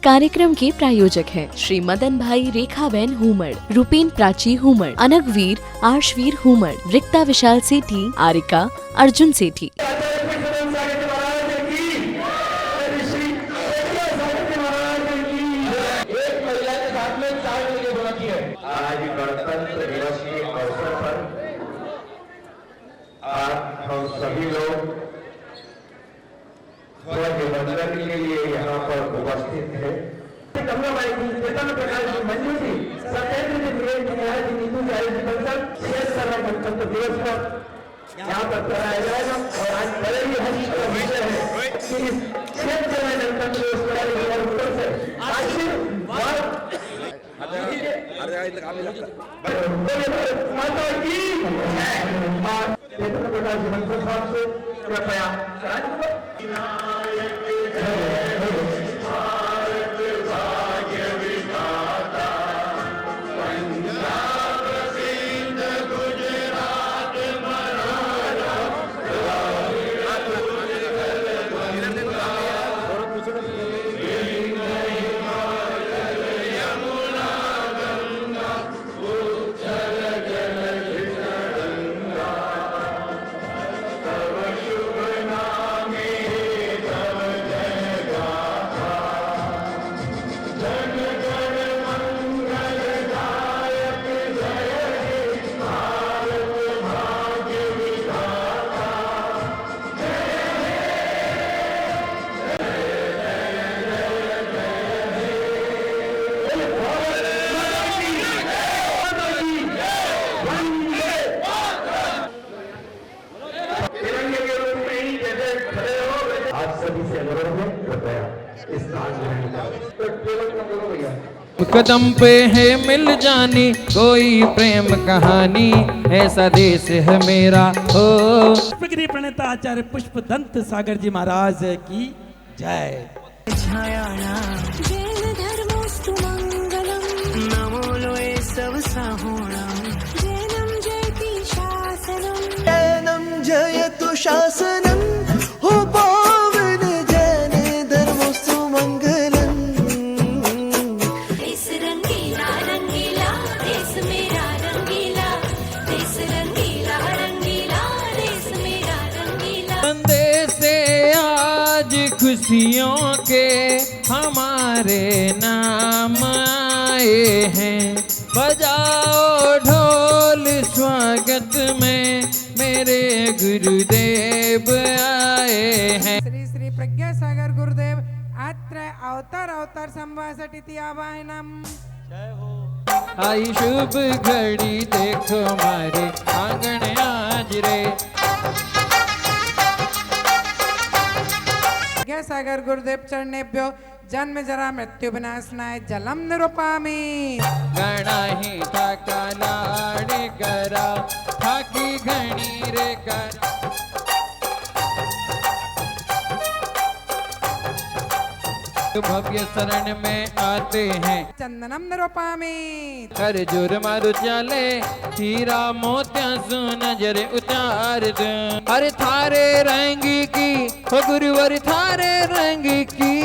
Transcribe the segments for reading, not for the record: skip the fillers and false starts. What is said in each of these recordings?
कार्यक्रम के प्रायोजक हैं श्री मदन भाई रेखाबेन हुमड़, रूपेन प्राची हुमड़, अनगवीर आर्शवीर हुमड़, रिक्ता विशाल सेठी, आरिका अर्जुन सेठी। आज गणतंत्र दिवस के अवसर पर आज हम सभी लोग ध्वज वंदन के लिए यहाँ पर उपस्थित हैं। गंगाबाई जी, चेतन प्रकाश जी, मंजू जी, सत्येंद्र जी, वीरेंद्र जी, निहाल जी, नीतू जी, आयुष जी, बंसल शेष सर्व गणतंत्र दिवस पर यहाँ पर कराया जाएगा। और आज बड़े ही हर्ष का विषय है कि इस क्षेत्र में गणतंत्र दिवस पर ऊपर से आशीर्वाद माता की चेतन प्रकाश जी मंत्र साहब से कृपया कदम पे है मिल जानी कोई प्रेम कहानी, ऐसा देश है मेरा हो। पुष्पगिरी प्रणेता आचार्य पुष्प दंत सागर जी महाराज की जय। जैन धर्मोस्तु मंगलम, नमो लोए सब साहोणम, जैनम जयति शासनम, जैनम जयतु शासनम, हो पावन जैन धर्मोस्तु मंगलम। देश रंगीला रंगीला, देश मेरा रंगीला, देश रंगीला रंगीला, देश मेरा रंगीला। संदेश से आज खुशियों के हमारे नाम आए हैं, बजाओ ढोल स्वागत में मेरे गुरुदेव आए हैं। श्री श्री प्रज्ञा सागर गुरुदेव आत्र अवतार संभासाठी ती आवाहनम। आई शुभ घड़ी देखो हमारे आंगन आज रे। प्रज्ञा सागर गुरुदेव चरणेभ्यो जन्म जरा मृत्यु विनाशनाय जलम निरूपामि। गणा ही ठाका लाडे करा, ठाकी घणी रे करा। भव्य शरण में आते हैं चंदनम निरूपामि। कर जोर मारो चाले, हीरा मोतिया सो नजर उतार दे। अरे थारे रंग की हो गुरुवर, थारे रंग की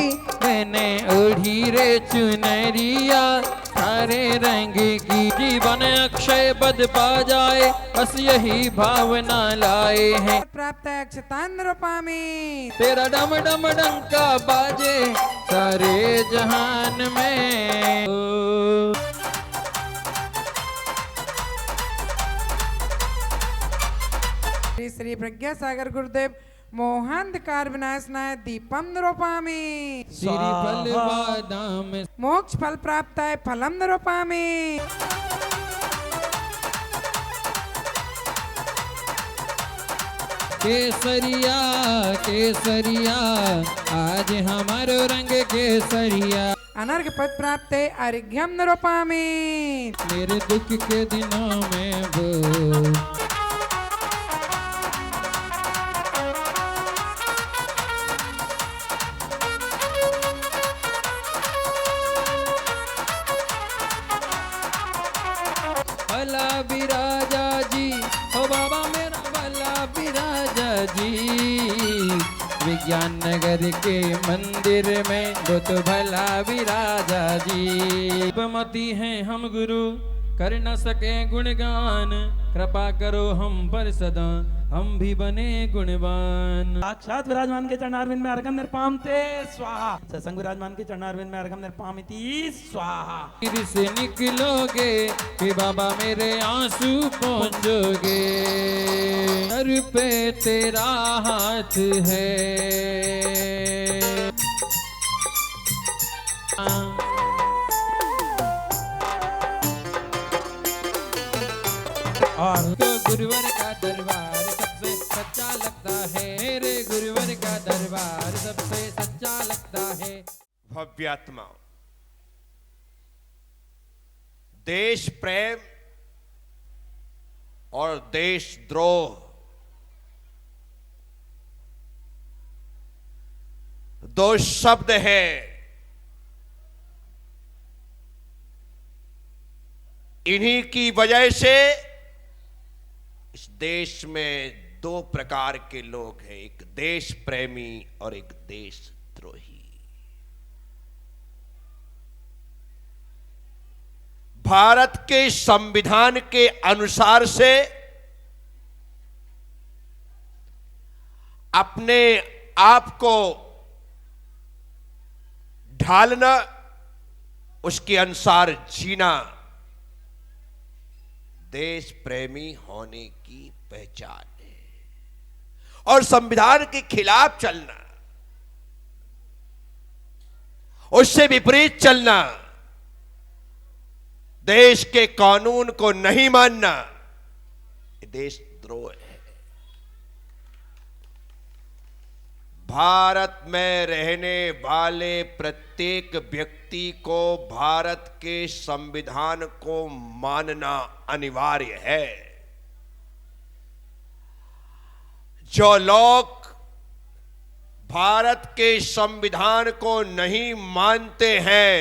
मैंने ओढ़ी रे चुनरिया, थारे रंग की। जीवन अक्षय बद पा जाए, बस यही भावना लाए हैं। प्राप्त अक्षतान निरूपामि। तेरा डम डम डंका बाजे सारे जहान में। श्री श्री प्रज्ञा सागर गुरुदेव मोहांधकार विनाशनाय दीपम निरूपामि। श्री फल बादाम मोक्ष फल प्राप्त है फलम निरूपामि। केसरिया केसरिया, आज हमारो रंग केसरिया। अनर्घ पद प्राप्त है अर्घ्यम निरूपामि। मेरे दुख के दिनों में वो भला बिराजा जी, ओ बाबा मेरा भला बिराजा जी, विज्ञान नगर के मंदिर में वो तो भला विराजा जी। मती हैं हम गुरु कर न सके गुणगान, कृपा करो हम पर सदा हम भी बने गुणवान। साक्षात विराजमान के चरणारविंद में अर्घम निर्पाम ते स्वाहा। सत्संग विराजमान के चरणारविंद में अर्घम निर्पामिति स्वाहा। फिर से निकलोगे कि बाबा मेरे आंसू पहुंचोगे, सर पे तेरा हाथ है। और गुरुवर का दरबार सबसे सच्चा लगता है, मेरे गुरुवर का दरबार सबसे सच्चा लगता है। भव्यात्मा, देश प्रेम और देशद्रोह दो शब्द हैं। इन्हीं की वजह से इस देश में दो प्रकार के लोग हैं, एक देश प्रेमी और एक देशद्रोही। भारत के संविधान के अनुसार से अपने आप को ढालना, उसके अनुसार जीना देश प्रेमी होने की पहचान है। और संविधान के खिलाफ चलना, उससे विपरीत चलना, देश के कानून को नहीं मानना, ये देशद्रोह है। भारत में रहने वाले प्रत्येक व्यक्ति को भारत के संविधान को मानना अनिवार्य है। जो लोग भारत के संविधान को नहीं मानते हैं,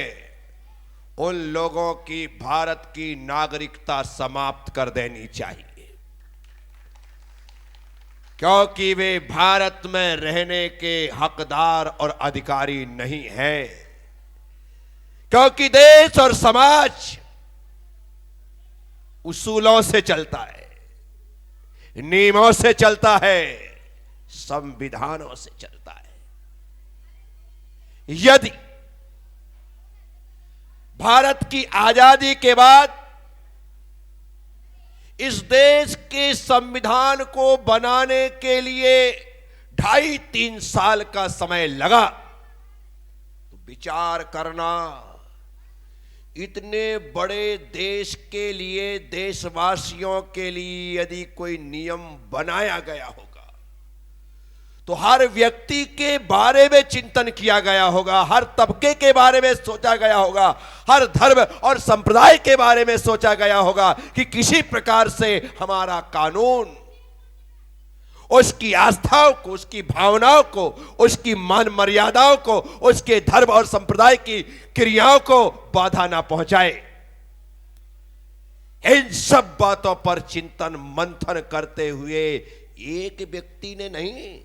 उन लोगों की भारत की नागरिकता समाप्त कर देनी चाहिए, क्योंकि वे भारत में रहने के हकदार और अधिकारी नहीं हैं। क्योंकि देश और समाज उसूलों से चलता है, नियमों से चलता है, संविधानों से चलता है। यदि भारत की आजादी के बाद इस देश के संविधान को बनाने के लिए 2.5-3 साल का समय लगा, तो विचार करना, इतने बड़े देश के लिए, देशवासियों के लिए यदि कोई नियम बनाया गया होगा तो हर व्यक्ति के बारे में चिंतन किया गया होगा, हर तबके के बारे में सोचा गया होगा, हर धर्म और संप्रदाय के बारे में सोचा गया होगा कि किसी प्रकार से हमारा कानून उसकी आस्थाओं को, उसकी भावनाओं को, उसकी मान मर्यादाओं को, उसके धर्म और संप्रदाय की क्रियाओं को बाधा ना पहुंचाए। इन सब बातों पर चिंतन मंथन करते हुए एक व्यक्ति ने नहीं,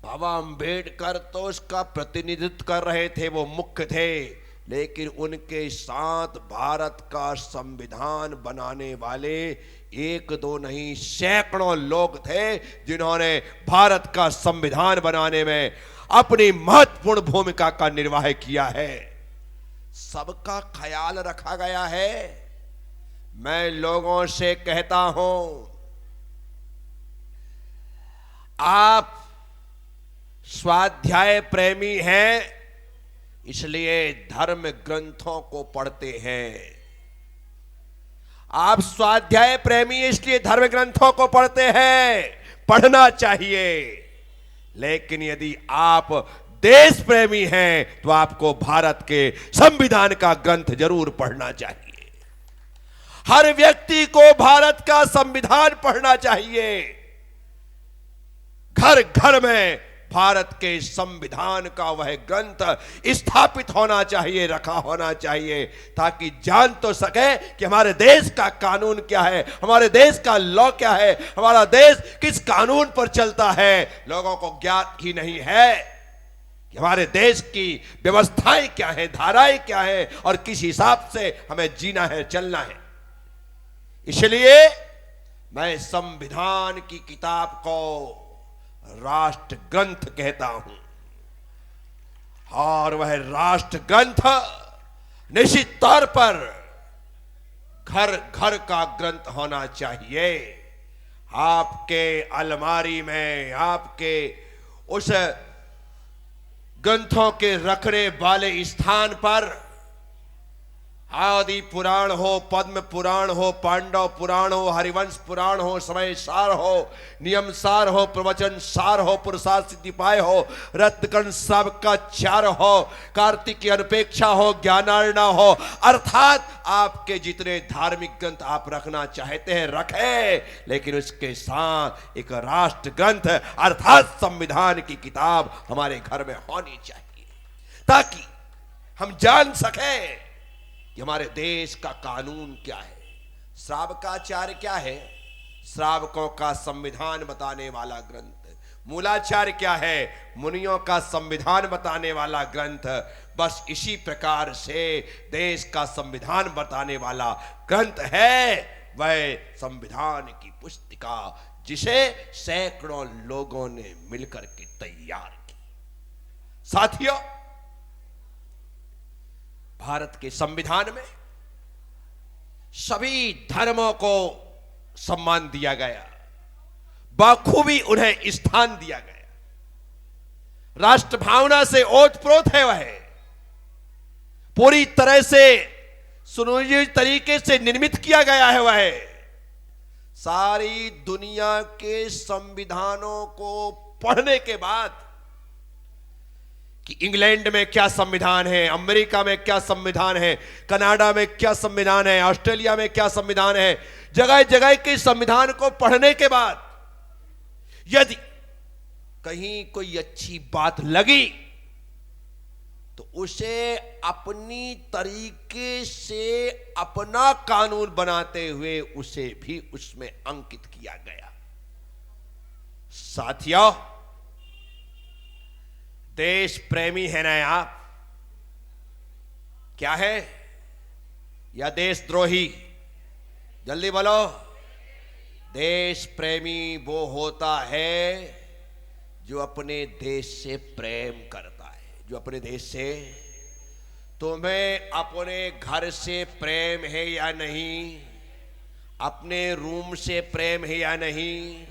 बाबा अंबेडकर तो उसका प्रतिनिधित्व कर रहे थे, वो मुख्य थे, लेकिन उनके साथ भारत का संविधान बनाने वाले एक दो नहीं सैकड़ों लोग थे जिन्होंने भारत का संविधान बनाने में अपनी महत्वपूर्ण भूमिका का निर्वाह किया है। सबका ख्याल रखा गया है। मैं लोगों से कहता हूं, आप स्वाध्याय प्रेमी हैं, इसलिए धर्म ग्रंथों को पढ़ते हैं। आप स्वाध्याय प्रेमी इसलिए धर्म ग्रंथों को पढ़ते हैं, पढ़ना चाहिए। लेकिन यदि आप देश प्रेमी हैं तो आपको भारत के संविधान का ग्रंथ जरूर पढ़ना चाहिए। हर व्यक्ति को भारत का संविधान पढ़ना चाहिए। घर घर में भारत के संविधान का वह ग्रंथ स्थापित होना चाहिए, रखा होना चाहिए, ताकि जान तो सके कि हमारे देश का कानून क्या है, हमारे देश का लॉ क्या है, हमारा देश किस कानून पर चलता है। लोगों को ज्ञात ही नहीं है कि हमारे देश की व्यवस्थाएं क्या है, धाराएं क्या है और किस हिसाब से हमें जीना है, चलना है। इसलिए मैं संविधान की किताब को राष्ट्र ग्रंथ कहता हूं, और वह राष्ट्र ग्रंथ निश्चित तौर पर घर घर का ग्रंथ होना चाहिए। आपके अलमारी में, आपके उस ग्रंथों के रखने वाले स्थान पर आदि पुराण हो, पद्म पुराण हो, पांडव पुराण हो, हरिवंश पुराण हो, समय सार हो, नियम सार हो, प्रवचन सार हो, पुरुषार्थ सिद्धिपाय हो, रत्नकर्ण सबका चार हो, कार्तिक की अनुपेक्षा हो, ज्ञानार्णा हो, अर्थात आपके जितने धार्मिक ग्रंथ आप रखना चाहते हैं रखें, लेकिन उसके साथ एक राष्ट्र ग्रंथ अर्थात संविधान की किताब हमारे घर में होनी चाहिए, ताकि हम जान सकें कि हमारे देश का कानून क्या है, श्रावकाचार्य क्या है, श्रावकों का संविधान बताने वाला ग्रंथ, मूलाचार्य क्या है, मुनियों का संविधान बताने वाला ग्रंथ। बस इसी प्रकार से देश का संविधान बताने वाला ग्रंथ है वह संविधान की पुस्तिका, जिसे सैकड़ों लोगों ने मिलकर के तैयार की। साथियों, भारत के संविधान में सभी धर्मों को सम्मान दिया गया, बखूबी उन्हें स्थान दिया गया, राष्ट्र भावना से ओतप्रोत है, वह पूरी तरह से सुनियोजित तरीके से निर्मित किया गया है। वह सारी दुनिया के संविधानों को पढ़ने के बाद कि इंग्लैंड में क्या संविधान है, अमेरिका में क्या संविधान है, कनाडा में क्या संविधान है, ऑस्ट्रेलिया में क्या संविधान है, जगह जगह के संविधान को पढ़ने के बाद यदि कहीं कोई अच्छी बात लगी तो उसे अपनी तरीके से अपना कानून बनाते हुए उसे भी उसमें अंकित किया गया। साथियों, देश प्रेमी है ना आप? क्या है या देशद्रोही? जल्दी बोलो। देश प्रेमी वो होता है जो अपने देश से प्रेम करता है, जो अपने देश से। तुम्हें अपने घर से प्रेम है या नहीं? अपने रूम से प्रेम है या नहीं?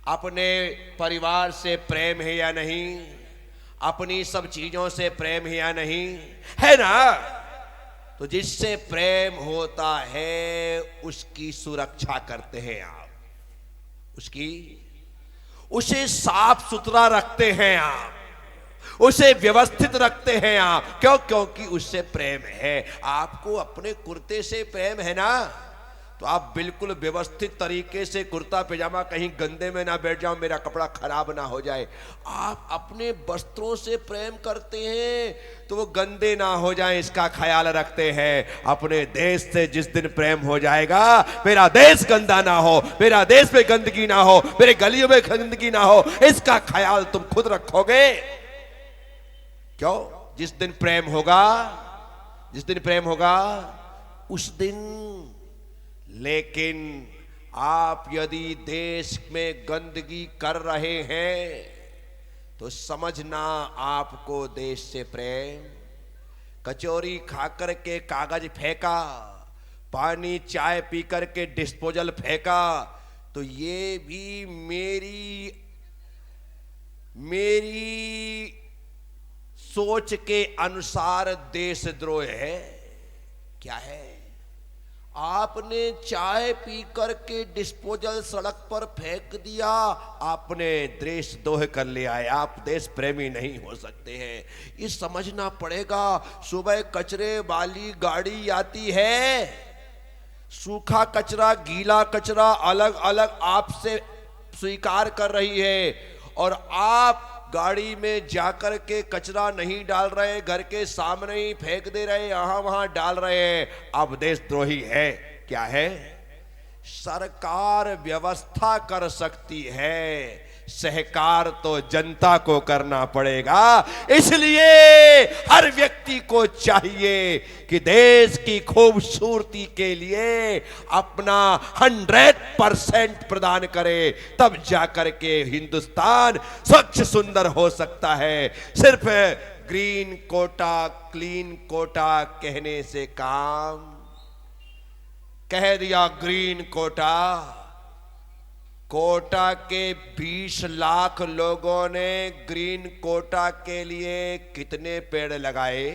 अपने परिवार से प्रेम है या नहीं? अपनी सब चीजों से प्रेम है या नहीं? है ना? तो जिससे प्रेम होता है उसकी सुरक्षा करते हैं आप, उसे साफ सुथरा रखते हैं आप, उसे व्यवस्थित रखते हैं आप। क्यों? क्योंकि उससे प्रेम है। आपको अपने कुर्ते से प्रेम है ना, तो आप बिल्कुल व्यवस्थित तरीके से कुर्ता पैजामा कहीं गंदे में ना बैठ जाओ, मेरा कपड़ा खराब ना हो जाए। आप अपने वस्त्रों से प्रेम करते हैं तो वो गंदे ना हो जाए, इसका ख्याल रखते हैं। अपने देश से जिस दिन प्रेम हो जाएगा, मेरा देश गंदा ना हो, मेरा देश में गंदगी ना हो, मेरे गलियों में गंदगी ना हो, इसका ख्याल तुम खुद रखोगे। क्यों? जिस दिन प्रेम होगा, जिस दिन प्रेम होगा उस दिन। लेकिन आप यदि देश में गंदगी कर रहे हैं तो समझना आपको देश से प्रेम। कचौरी खाकर के कागज फेंका, पानी चाय पीकर के डिस्पोजल फेंका, तो ये भी मेरी सोच के अनुसार देशद्रोह है। क्या है? आपने चाय पी करके डिस्पोजल सड़क पर फेंक दिया, आपने देशद्रोह कर लिया है, आप देश प्रेमी नहीं हो सकते हैं। ये समझना पड़ेगा। सुबह कचरे वाली गाड़ी आती है, सूखा कचरा गीला कचरा अलग अलग आपसे स्वीकार कर रही है, और आप गाड़ी में जाकर के कचरा नहीं डाल रहे, घर के सामने ही फेंक दे रहे, यहां वहां डाल रहे, अब देशद्रोही है। क्या है? सरकार व्यवस्था कर सकती है, सहकार तो जनता को करना पड़ेगा। इसलिए हर व्यक्ति को चाहिए कि देश की खूबसूरती के लिए अपना 100% प्रदान करे, तब जाकर के हिंदुस्तान स्वच्छ सुंदर हो सकता है। सिर्फ ग्रीन कोटा, क्लीन कोटा कहने से काम, कह दिया ग्रीन कोटा, कोटा के 20 लाख लोगों ने ग्रीन कोटा के लिए कितने पेड़ लगाए?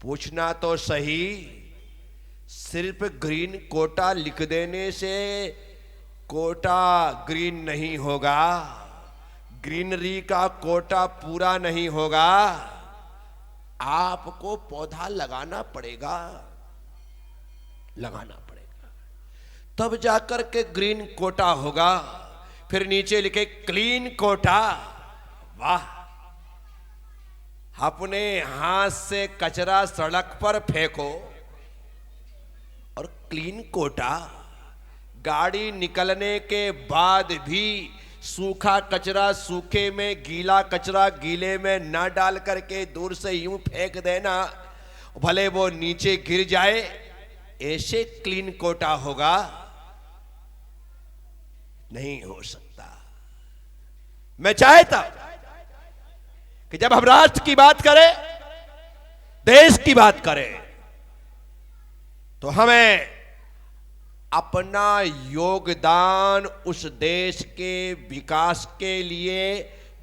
पूछना तो सही। सिर्फ ग्रीन कोटा लिख देने से कोटा ग्रीन नहीं होगा, ग्रीनरी का कोटा पूरा नहीं होगा। आपको पौधा लगाना पड़ेगा, लगाना पड़ेगा, तब जाकर के ग्रीन कोटा होगा। फिर नीचे लिखे क्लीन कोटा। वाह, अपने हाथ से कचरा सड़क पर फेंको और क्लीन कोटा, गाड़ी निकलने के बाद भी सूखा कचरा सूखे में, गीला कचरा गीले में ना डाल करके दूर से यूं फेंक देना, भले वो नीचे गिर जाए, ऐसे क्लीन कोटा होगा? नहीं हो सकता। मैं चाहता कि जब हम राष्ट्र की बात करें, देश की बात करें, तो हमें अपना योगदान उस देश के विकास के लिए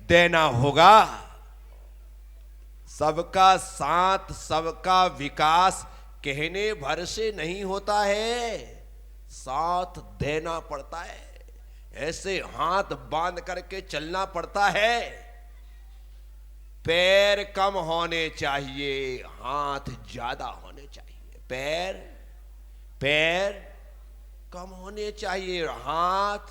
देना होगा। सबका साथ, सबका विकास कहने भर से नहीं होता है, साथ देना पड़ता है। ऐसे हाथ बांध करके चलना पड़ता है। पैर कम होने चाहिए, हाथ ज्यादा होने चाहिए। पैर कम होने चाहिए, हाथ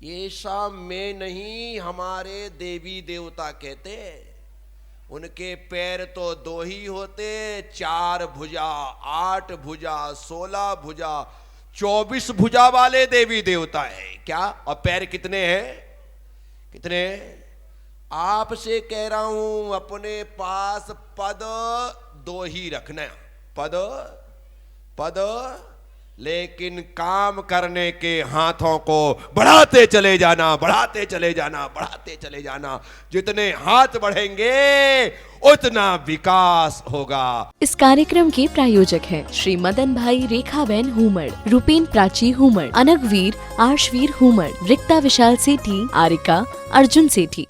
ये सब में नहीं। हमारे देवी देवता कहते उनके पैर तो 2 ही होते, 4 भुजा, 8 भुजा, 16 भुजा, 24 भुजा वाले देवी देवता है। क्या? और पैर कितने हैं? कितने? आपसे कह रहा हूं, अपने पास पद 2 ही रखना, पद, लेकिन काम करने के हाथों को बढ़ाते चले जाना, बढ़ाते चले जाना, बढ़ाते चले जाना। जितने हाथ बढ़ेंगे उतना विकास होगा। इस कार्यक्रम के प्रायोजक हैं श्री मदन भाई रेखाबेन हुमड़, रूपेन प्राची हुमड़, अनगवीर आर्शवीर हुमड़, रिक्ता विशाल सेठी, आरिका अर्जुन सेठी।